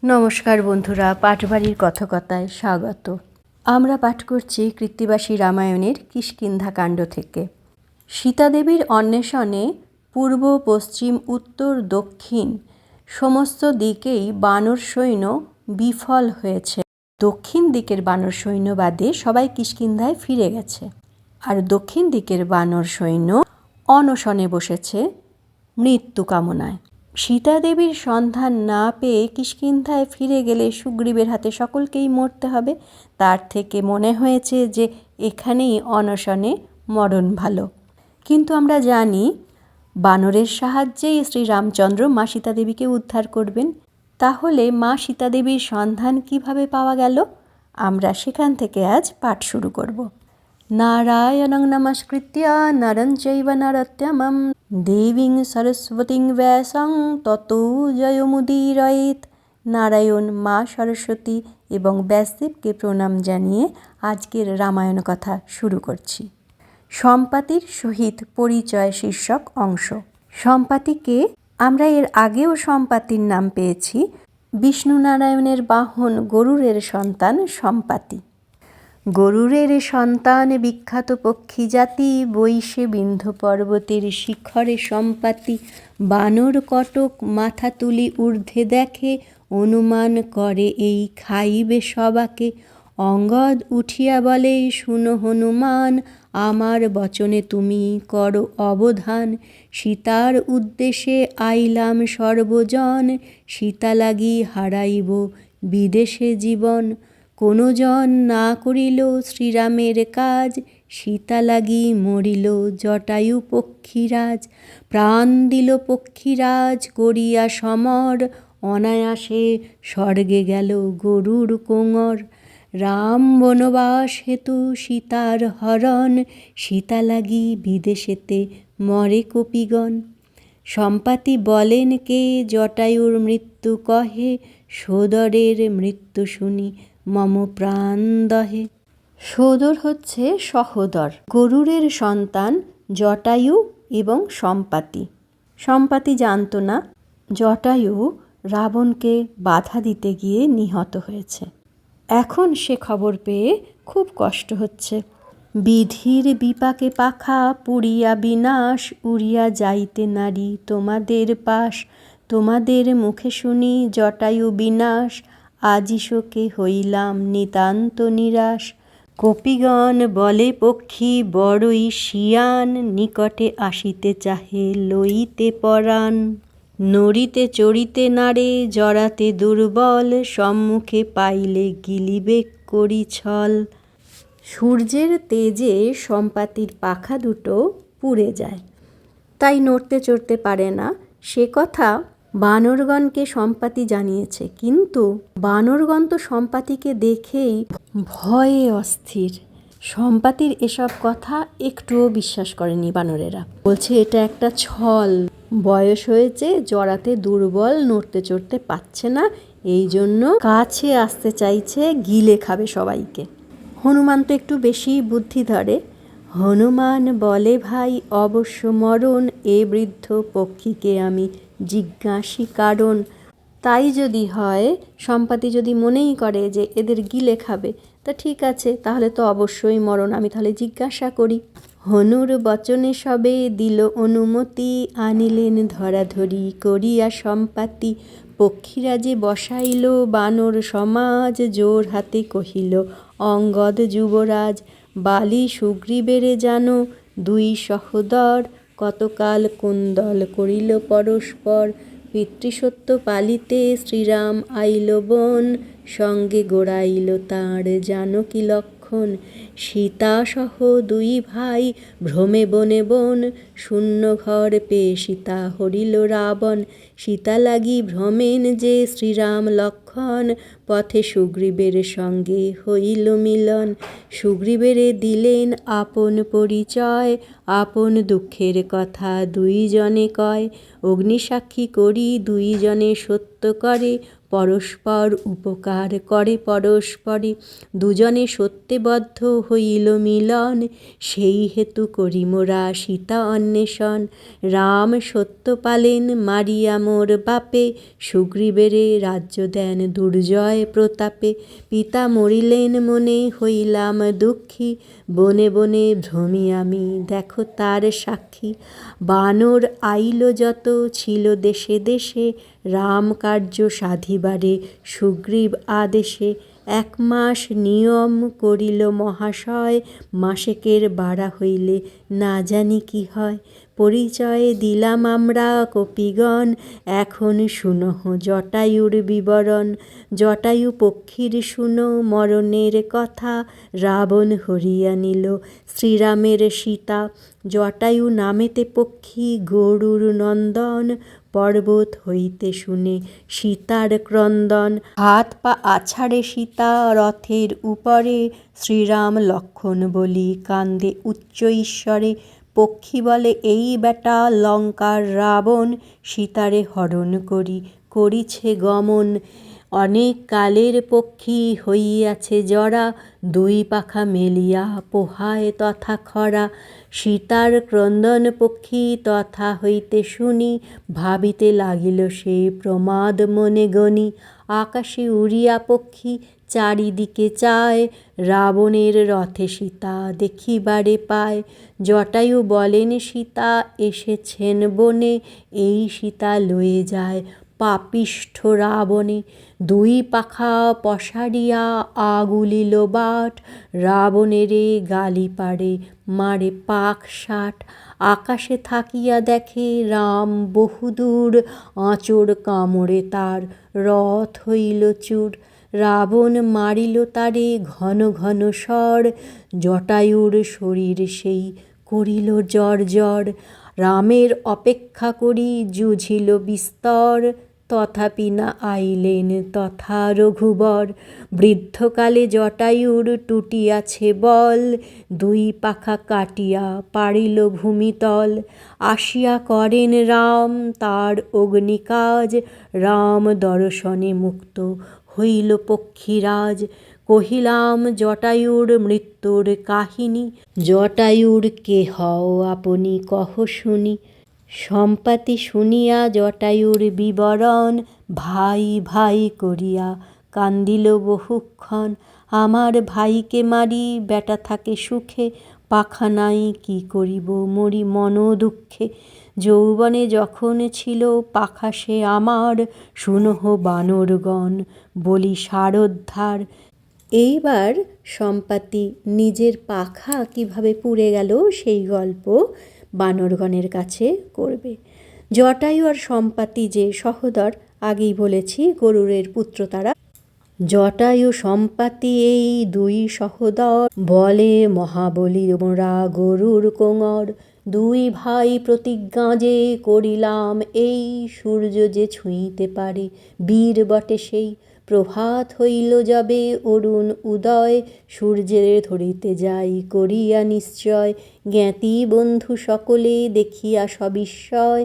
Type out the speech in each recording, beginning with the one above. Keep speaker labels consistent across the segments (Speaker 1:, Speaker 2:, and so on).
Speaker 1: নমস্কার বন্ধুরা, পাঠবাড়ির কথকতায় স্বাগত। আমরা পাঠ করছি কৃত্তিবাসী রামায়ণের কিষ্কিন্ধাকাণ্ড থেকে। সীতাদেবীর অন্বেষণে পূর্ব, পশ্চিম, উত্তর, দক্ষিণ সমস্ত দিকেই বানর সৈন্য বিফল হয়েছে। দক্ষিণ দিকের বানর সৈন্য বাদে সবাই কিষ্কিন্ধায় ফিরে গেছে, আর দক্ষিণ দিকের বানর সৈন্য অনশনে বসেছে মৃত্যু কামনায়। সীতাদেবীর সন্ধান না পেয়ে কিষ্কিন্ধায় ফিরে গেলে সুগ্রীবের হাতে সকলকেই মরতে হবে। তার থেকে মনে হয়েছে যে এখানেই অনশনে মরণ ভালো। কিন্তু আমরা জানি বানরের সাহায্যেই শ্রীরামচন্দ্র মা সীতাদেবীকে উদ্ধার করবেন। তাহলে মা সীতাদেবীর সন্ধান কিভাবে পাওয়া গেল, আমরা সেখান থেকে আজ পাঠ শুরু করব। নারায়ণং নমস্কৃত্য নরং চৈব নরোত্তমং দেবীং সরস্বতীং ব্যাসং ততো জয়মুদীরয়েৎ। নারায়ণ, মা সরস্বতী এবং ব্যাসদেবকে প্রণাম জানিয়ে আজকের রামায়ণ কথা শুরু করছি। সম্পাতির সহিত পরিচয় শীর্ষক অংশ। সম্পাতিকে আমরা এর আগেও সম্পাতির নাম পেয়েছি। বিষ্ণু নারায়ণের বাহন গরুড়ের সন্তান সম্পাতি। গরুড়ের সন্তান বিখ্যাত পক্ষী জাতি, বৈশে বিন্ধ্য পর্বতের শিখরে সম্পাতি। বানর কটক মাথা তুলি ঊর্ধ্বে দেখে, অনুমান করে এই খাইবে সবাকে। অঙ্গদ উঠিয়া বলে শুনো হনুমান, আমার বচনে তুমি করো অবধান। সীতার উদ্দেশ্যে আইলাম সর্বজন, সীতা লাগি হারাইব বিদেশে জীবন। কোনো জন না করিল শ্রীরামের কাজ, সীতা লাগি মরিল জটায়ু পক্ষীরাজ। প্রাণ দিল পক্ষীরাজ করিয়া সমর, অনায়াসে স্বর্গে গেল গরুর কোঙর। রাম বনবাস হেতু সীতার হরণ, সীতা লাগি বিদেশেতে মরে কপিগণ। সম্পাতি বলেন কে জটায়ুর মৃত্যু কহে, সোদরের মৃত্যু শুনি মম প্রাণ দহে। সোদর হচ্ছে সহোদর। গরুড়ের সন্তান জটায়ু এবং সম্পাতি। সম্পাতি জানত না জটায়ু রাবণকে বাধা দিতে গিয়ে নিহত হয়েছে। এখন সে খবর পেয়ে খুব কষ্ট হচ্ছে। বিধির বিপাকে পাখা পুড়িয়া বিনাশ, উড়িয়া যাইতে নারী তোমাদের পাশ। তোমাদের মুখে শুনি জটায়ু বিনাশ, আজি শোকে হইলাম নিতান্ত নিরাশ। কপিগণ বলে পক্ষী বড়ই শিয়ান, নিকটে আসিতে চাহে লইতে পরাণ। নড়িতে চড়িতে নারে জড়াতে দুর্বল, সম্মুখে পাইলে গিলিবে করি ছল। সূর্যের তেজে সম্পাতির পাখা দুটো পুড়ে যায়, তাই নড়তে চড়তে পারে না। সে কথা বানরগণকে সম্পাতি জানিয়েছে, কিন্তু বানরগণ তো সম্পাতিকে দেখেই ভয়ে অস্থির। সম্পাতির এসব কথা একটুও বিশ্বাস করেনি বানরেরা। বলছে এটা একটা ছল, বয়স হয়েছে, জড়াতে দুর্বল, নড়তে চড়তে পারছে না, এই জন্য কাছে আসতে চাইছে, গিলে খাবে সবাইকে। হনুমান তো একটু বেশি বুদ্ধি ধরে। হনুমান বলে ভাই অবশ্য মরণ, এ বৃদ্ধ পক্ষীকে আমি জিজ্ঞাসি কারণ। তাই যদি হয়, সম্পাতি যদি মনেই করে যে এদের গিলে খাবে, তা ঠিক আছে, তাহলে তো অবশ্যই মরণ, আমি তাহলে জিজ্ঞাসা করি। হনুর বচনে সবে দিল অনুমতি, আনিলেন ধরাধরি করিয়া সম্পাতি। পক্ষীরাজে বসাইল বানর সমাজ, জোর হাতে কহিল অঙ্গদ যুবরাজ। বালি সুগ্রীবেরে জানো দুই সহোদর, কতকাল কোন্দল করিল পরস্পর। পিতৃসত্য পালিতে শ্রীরাম আইল বন, সঙ্গে গোড়াইল তাঁর জানকী লক্ষণ। সীতা সহ দুই ভাই ভ্রমে বনে বন, শূন্য ঘর পেয়ে সীতা হরিল রাবণ। সীতা লাগি ভ্রমেন যে শ্রীরাম লক্ষণ, পথে সুগ্রীবের সঙ্গে হইল মিলন। সুগ্রীবেরে দিলেন আপন পরিচয়, আপন দুঃখের কথা দুইজনে কয়। অগ্নিসাক্ষী করি দুইজনে সত্য করে, পরস্পর উপকার করে পরস্পরে, দুজনে সত্যবদ্ধ হইল মিলন, সেই হেতু করি মোরা সীতা অন্বেষণ। রাম সত্য পালেন মারিয়া মোর বাপে, সুগ্রীবেরে রাজ্য দেন দুর্জয় প্রতাপে। পিতা মরিলেন মনে হইলাম দুঃখী, বনে বনে ভ্রমি আমি দেখো তার সাক্ষী। বানর আইল যত ছিল দেশে দেশে, রাম কার্য সাধিবারে সুগ্রীব আদেশে। 1 মাস নিয়ম করিল মহাশয়, মাসেকের বাড়া হইলে না জানি কি হয়। পরিচয় দিলাম আমরা কপিগণ, এখন শুনহ জটায়ুর বিবরণ। জটায়ু পক্ষীর শুনো মরণের কথা, রাবণ হরিয়া নিল শ্রীরামের সীতা। জটায়ু নামেতে পক্ষী গরুর নন্দন, পর্বত হইতে শুনে সীতার ক্রন্দন। হাত পা আছাড়ে সীতা রথের উপরে, শ্রীরাম লক্ষ্মণ বলি কান্দে উচ্চ ঈশ্বরে। পক্ষী বলে এই বেটা লঙ্কার রাবণ, সীতারে হরণ করিছে গমন। অনেক কালের পক্ষী হইয়াছে জরা, 2 পাখা মেলিয়া পোহায় তথা খরা। সীতার ক্রন্দন পক্ষী তথা হইতে শুনি, ভাবিতে লাগিল সে প্রমাদ মনে গনি। আকাশে উড়িয়া পক্ষী চারিদিকে চায়, রাবণের রথে সীতা দেখিবারে পায়। জটায়ু বলেন সীতা এসেছেন বনে, এই সীতা লয়ে যায় পাপিষ্ঠ রাবণে। 2 পাখা পসারিয়া আগুলিল বাট, রাবণেরে গালি পাড়ে মারে পাখ 60। আকাশে থাকিয়া দেখে রাম বহুদূর, আঁচড় কামড়ে তার রথ হইল চূর। রাবণ মারিল তারে ঘন ঘন স্বর, জটায়ুর শরীর সেই করিল জর্জর। রামের অপেক্ষা করি জুঝিল বিস্তর, তথাপি না আইলেন তথা রঘুবর। বৃদ্ধকালে জটায়ুর টুটিয়াছে বল, 2 পাখা কাটিয়া পাড়িল ভূমিতল। আসিয়া করেন রাম তার অগ্নিকাজ, রাম দর্শনে মুক্ত হইল পক্ষীরাজ। কহিলাম জটায়ুর মৃত্যুর কাহিনী, জটায়ুর কে হও আপনি কহ শুনি। সম্পাতি শুনিয়া জটায়ুর বিবরণ, ভাই ভাই করিয়া কান্দিল বহুক্ষণ। আমার ভাইকে মারি বেটা থাকে সুখে, পাখা নাই কি করিব মরি মন দুঃখে। যৌবনে যখন ছিল পাখা সে আমার, শুনহ বানরগণ বলি সারোদ্ধার। এইবার সম্পাতি নিজের পাখা কিভাবে পুড়ে গেল সেই গল্প বানরগণের কাছে করবে। জটায়ু আর সম্পাতি যে সহোদর, আগেই বলেছি গরুড়ের পুত্র তারা। জটায়ু সম্পাতি এই 2 সহোদর, বলে মহাবলী মোরা গরুর কোঙর। 2 ভাই প্রতিজ্ঞা যে করিলাম এই, সূর্য যে ছুঁইতে পারে বীর বটে সেই। প্রভাত হইল যবে অরুণ উদয়, সূর্যের ধরিতে যাই করিয়া নিশ্চয়। জ্ঞাতি বন্ধু সকলে দেখিয়া সবিস্ময়,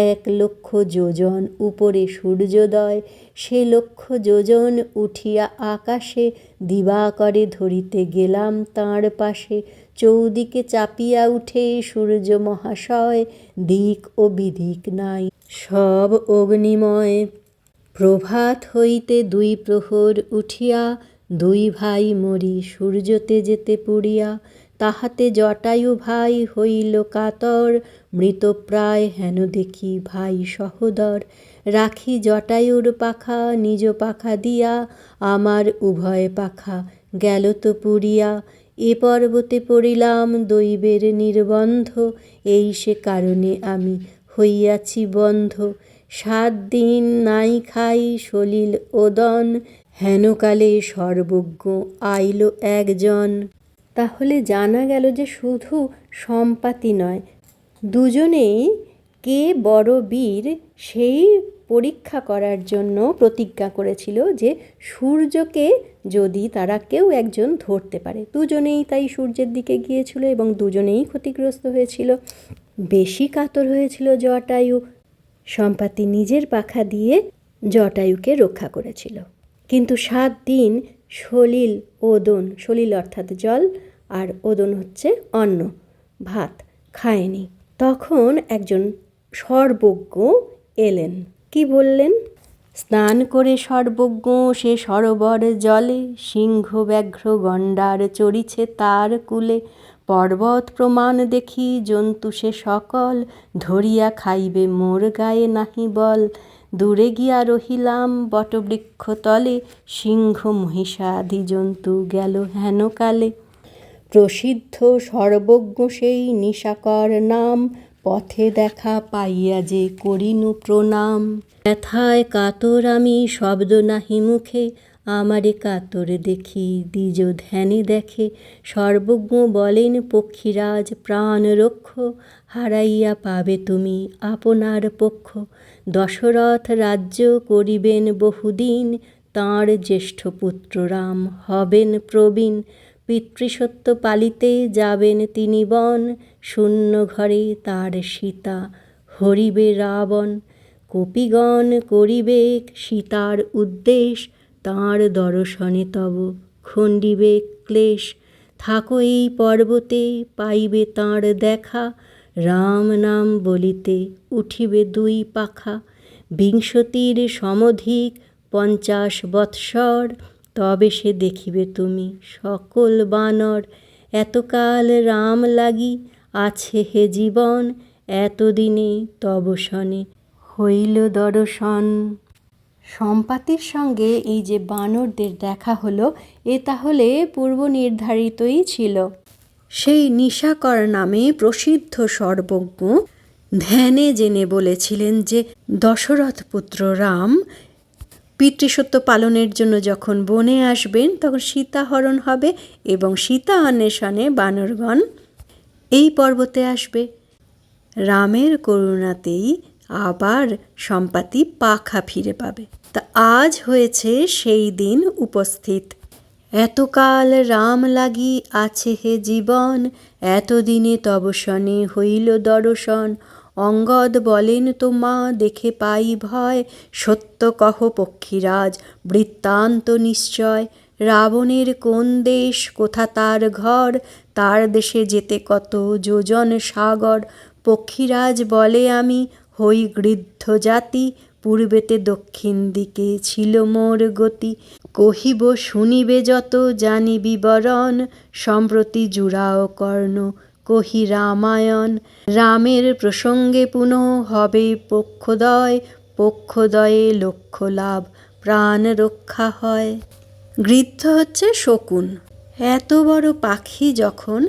Speaker 1: 1 লক্ষ যোজন উপরে সূর্যোদয়। সে লক্ষ যোজন উঠিয়া আকাশে, দিবাকরে ধরিতে গেলাম তাঁর পাশে। চৌদিকে চাপিয়া উঠে সূর্য মহাশয়, দিক ও বিদিক নাই সব অগ্নিময়। প্রভাত হইতে 2 প্রহর উঠিয়া, 2 ভাই মরি সূর্য তেজেতে পুড়িয়া। তাহাতে জটায়ু ভাই হইল কাতর, মৃতপ্রায় হেন দেখি ভাই সহোদর। রাখি জটায়ুর পাখা নিজ পাখা দিয়া, আমার উভয় পাখা গেল তো পুড়িয়া। এ পর্বতে পড়িলাম দৈবের নির্বন্ধ, এই সে কারণে আমি হইয়াছি বন্ধ। 7 দিন নাই খাই সলিল ওদন, হেনকালে সর্বজ্ঞ আইল একজন। তাহলে জানা গেল যে শুধু সম্পাতি নয়, দুজনেই কে বড় বীর সেই পরীক্ষা করার জন্য প্রতিজ্ঞা করেছিল যে সূর্যকে যদি তারা কেউ একজন ধরতে পারে। দুজনেই তাই সূর্যের দিকে গিয়েছিল এবং দুজনেই ক্ষতিগ্রস্ত হয়েছিল। বেশি কাতর হয়েছিল জটায়ু। সম্পাতি নিজের পাখা দিয়ে জটায়ুকে রক্ষা করেছিল। কিন্তু 7 দিন সলিল অর্থাৎ জল আর ওদন হচ্ছে অন্ন, ভাত খায়নি। তখন একজন সর্বজ্ঞ এলেন। কি বললেন? স্নান করে সর্বজ্ঞ সে সরোবর জলে, সিংহ ব্যাঘ্র গণ্ডার চরিছে তার কূলে, পর্বত প্রমাণ দেখি জন্তু সে সকল, ধরিয়া খাইবে মোর গায়ে নাহি বল, দূরে গিয়া রহিলাম বটবৃক্ষ তলে, সিংহ মহিষাদি জন্তু গেল হেন কালে। প্রসিদ্ধ সর্বজ্ঞ সেই নিশাকর নাম, পথে দেখা পাইয়া যে করিনু প্রণাম। ব্যথায় কাতর আমি শব্দ নাহি মুখে, আমারে কাতর দেখি দ্বিজ ধ্যানে দেখে, সর্বজ্ঞ বলেন পক্ষীরাজ প্রাণ রক্ষ, হারাইয়া পাবে তুমি আপনার পক্ষ। দশরথ রাজ্য করিবেন বহুদিন, তাঁর জ্যেষ্ঠ পুত্র রাম হবেন প্রবীণ, পিতৃসত্য পালিতে যাবেন তিনি বন, শূন্য ঘরে তার সীতা হরিবে রাবণ। কপিগণ করিবে সীতার উদ্দেশ, তাঁর দর্শনে তব খণ্ডিবে ক্লেশ, থাকো এই পর্বতে পাইবে তাঁর দেখা, রাম নাম বলিতে উঠিবে 2 পাখা। 20 সমধিক 50 বৎসর, তবে সে দেখিবে তুমি সকল বানর। এতকাল রাম লাগি আছে হে জীবন, এতদিনে তব সনে হইল দর্শন। সম্পাতির সঙ্গে এই যে বানরদের দেখা হলো, এ তাহলে পূর্ব নির্ধারিতই ছিল। সেই নিশাকর নামে প্রসিদ্ধ সর্বজ্ঞ ধ্যানে জেনে বলেছিলেন যে দশরথ পুত্র রাম পিতৃসত্য পালনের জন্য যখন বনে আসবেন তখন সীতা হরণ হবে এবং সীতা অন্বেষণে বানরগণ এই পর্বতে আসবে। রামের করুণাতেই আবার সম্পাতি পাখা ফিরে পাবে। তা আজ হয়েছে সেই দিন উপস্থিত। এতকাল রাম লাগি আছে হে জীবন, এতদিনে তব সনে হইল দর্শন। অঙ্গদ বলেন তোমা দেখে পাই ভয়, সত্য কহ পক্ষীরাজ বৃত্তান্ত নিশ্চয়। রাবণের কোন দেশ কোথা তার ঘর, তার দেশে যেতে কত যোজন সাগর। পক্ষীরাজ বলে আমি হই গৃদ্ধ জাতি, পূর্বেতে দক্ষিণ দিকে ছিল মোর গতি। কহিব শুনিবে যত জানি বিবরণ, সম্প্রতি জুড়াও কর্ণ কহি রামায়ণ। রামের প্রসঙ্গে পুনঃ হবে পক্ষদয়, পক্ষদয়ে লক্ষ লাভ প্রাণ রক্ষা হয়। গৃদ্ধ হচ্ছে শকুন। এত বড় পাখি যখন,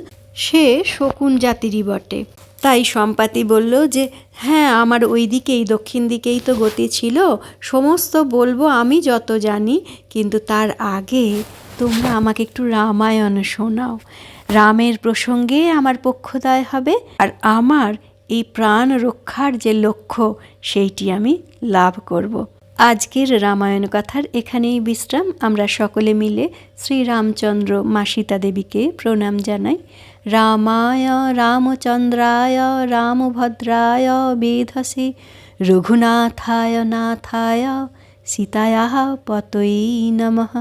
Speaker 1: সে শকুন জাতিরই বটে। তাই সম্পাতি বলল যে হ্যাঁ, আমার ওই দিকেই দক্ষিণ দিকেই তো গতি ছিল, সমস্ত বলবো আমি যত জানি, কিন্তু তার আগে তোমরা আমাকে একটু রামায়ণ শোনাও। রামের প্রসঙ্গে আমার পক্ষদয় হবে আর আমার এই প্রাণ রক্ষার যে লক্ষ্য সেইটি আমি লাভ করব। আজকের রামায়ণ কথার এখানেই বিশ্রাম। আমরা সকলে মিলে শ্রীরামচন্দ্র মা সীতা দেবীকে প্রণাম জানাই। রামায় রামচন্দ্রায় রামভদ্রায় বেধসে, রঘুনাথায় নাথায় সীতায়াঃ পতয়ে নমঃ।